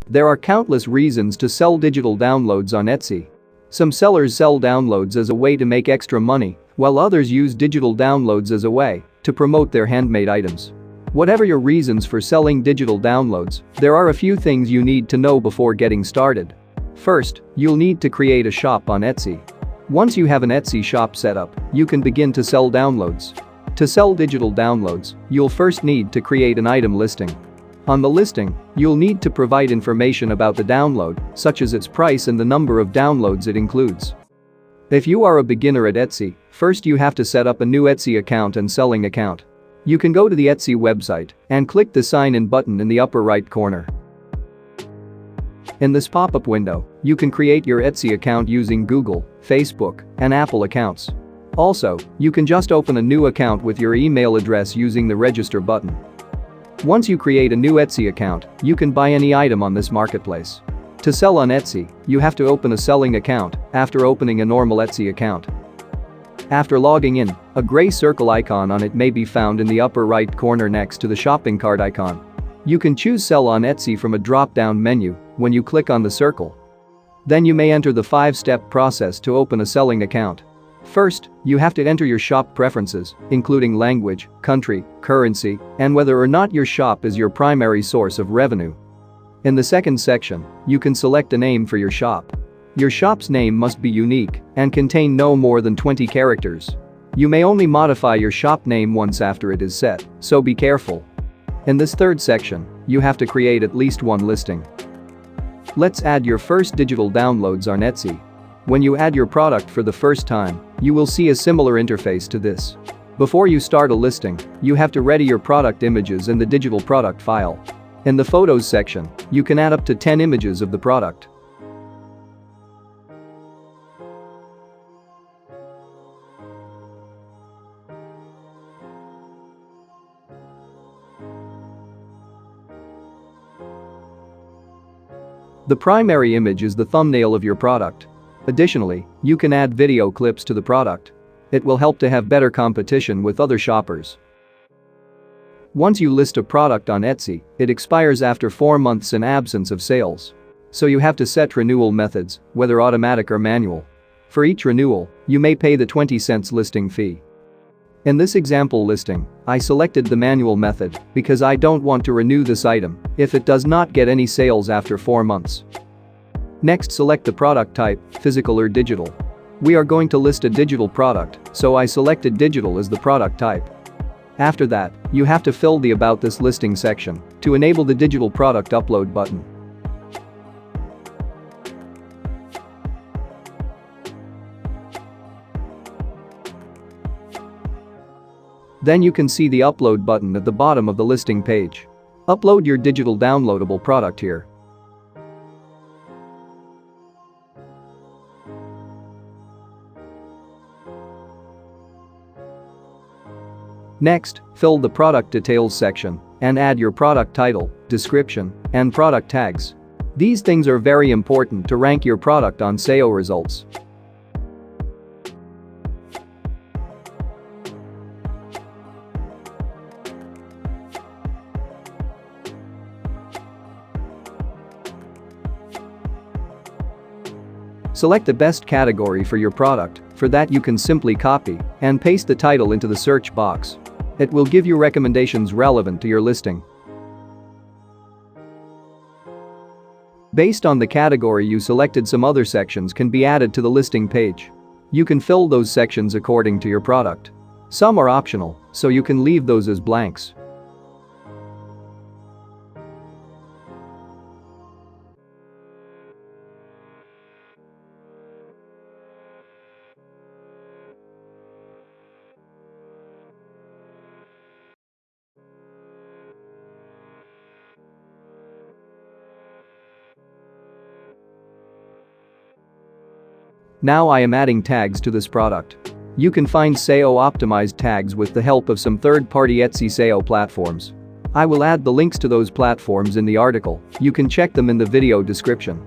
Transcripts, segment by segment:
There are countless reasons to sell digital downloads on Etsy. Some sellers sell downloads as a way to make extra money, while others use digital downloads as a way to promote their handmade items. Whatever your reasons for selling digital downloads, there are a few things you need to know before getting started. First, you'll need to create a shop on Etsy. Once you have an Etsy shop set up, you can begin to sell downloads. To sell digital downloads, you'll first need to create an item listing. On the listing, you'll need to provide information about the download, such as its price and the number of downloads it includes. If you are a beginner at Etsy, first you have to set up a new Etsy account and selling account. You can go to the Etsy website and click the sign in button in the upper right corner. In this pop-up window, you can create your Etsy account using Google, Facebook, and Apple accounts. Also, you can just open a new account with your email address using the register button. Once you create a new Etsy account, you can buy any item on this marketplace. To sell on Etsy, you have to open a selling account after opening a normal Etsy account. After logging in, a gray circle icon on it may be found in the upper right corner next to the shopping cart icon. You can choose Sell on Etsy from a drop-down menu when you click on the circle. Then you may enter the 5-step process to open a selling account. First, you have to enter your shop preferences, including language, country, currency, and whether or not your shop is your primary source of revenue. In the second section, you can select a name for your shop. Your shop's name must be unique and contain no more than 20 characters. You may only modify your shop name once after it is set, so be careful. In this third section, you have to create at least one listing. Let's add your first digital downloads on Etsy. When you add your product for the first time, you will see a similar interface to this. Before you start a listing, you have to ready your product images in the digital product file. In the Photos section, you can add up to 10 images of the product. The primary image is the thumbnail of your product. Additionally, you can add video clips to the product. It will help to have better competition with other shoppers. Once you list a product on Etsy, it expires after 4 months in absence of sales. So you have to set renewal methods, whether automatic or manual. For each renewal, you may pay the 20 cents listing fee. In this example listing, I selected the manual method because I don't want to renew this item if it does not get any sales after 4 months. Next, select the product type, physical or digital. We are going to list a digital product, so I selected digital as the product type. After that, you have to fill the About This listing section to enable the digital product upload button. Then you can see the upload button at the bottom of the listing page. Upload your digital downloadable product here. Next, fill the product details section and add your product title, description, and product tags. These things are very important to rank your product on SEO results. Select the best category for your product. For that, you can simply copy and paste the title into the search box. It will give you recommendations relevant to your listing. Based on the category you selected, some other sections can be added to the listing page. You can fill those sections according to your product. Some are optional, so you can leave those as blanks. Now I am adding tags to this product. You can find SEO-optimized tags with the help of some third-party Etsy SEO platforms. I will add the links to those platforms in the article. You can check them in the video description.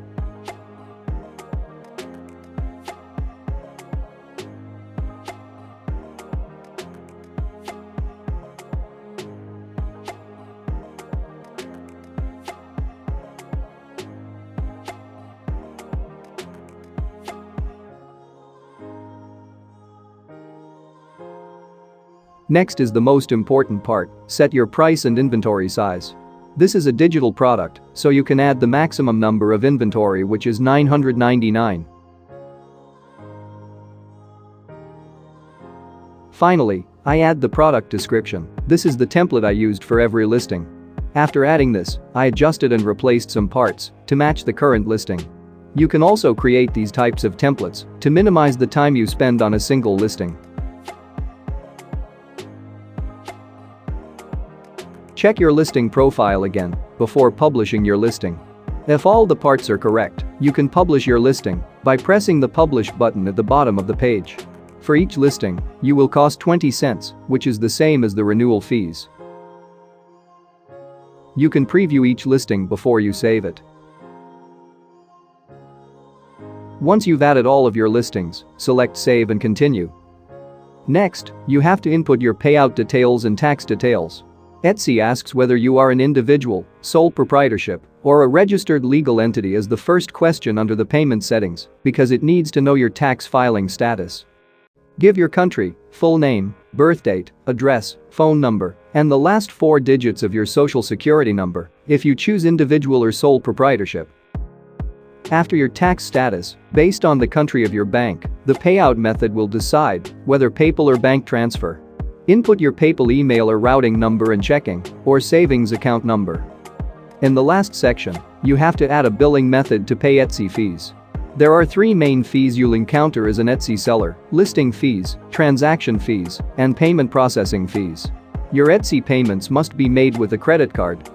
Next is the most important part, set your price and inventory size. This is a digital product, so you can add the maximum number of inventory, which is 999. Finally, I add the product description. This is the template I used for every listing. After adding this, I adjusted and replaced some parts to match the current listing. You can also create these types of templates to minimize the time you spend on a single listing. Check your listing profile again before publishing your listing. If all the parts are correct, you can publish your listing by pressing the Publish button at the bottom of the page. For each listing, you will cost 20 cents, which is the same as the renewal fees. You can preview each listing before you save it. Once you've added all of your listings, select Save and Continue. Next, you have to input your payout details and tax details. Etsy asks whether you are an individual, sole proprietorship, or a registered legal entity as the first question under the payment settings because it needs to know your tax filing status. Give your country, full name, birth date, address, phone number, and the last 4 digits of your social security number if you choose individual or sole proprietorship. After your tax status, based on the country of your bank, the payout method will decide whether PayPal or bank transfer. Input your PayPal email or routing number and checking or savings account number. In the last section, you have to add a billing method to pay Etsy fees. There are 3 main fees you'll encounter as an Etsy seller: listing fees, transaction fees, and payment processing fees. Your Etsy payments must be made with a credit card.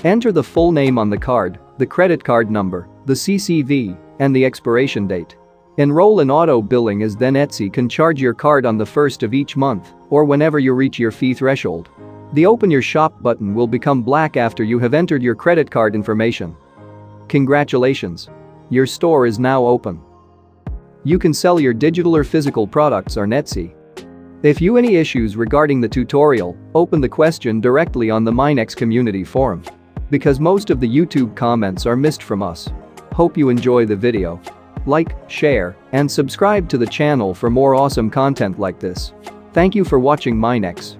Enter the full name on the card, the credit card number, the CCV, and the expiration date. Enroll in auto billing as then Etsy can charge your card on the 1st of each month or whenever you reach your fee threshold. The Open Your Shop button will become black after you have entered your credit card information. Congratulations! Your store is now open. You can sell your digital or physical products on Etsy. If you have any issues regarding the tutorial, open the question directly on the MineX community forum. Because most of the YouTube comments are missed from us. Hope you enjoy the video. Like, share, and subscribe to the channel for more awesome content like this. Thank you for watching MineX.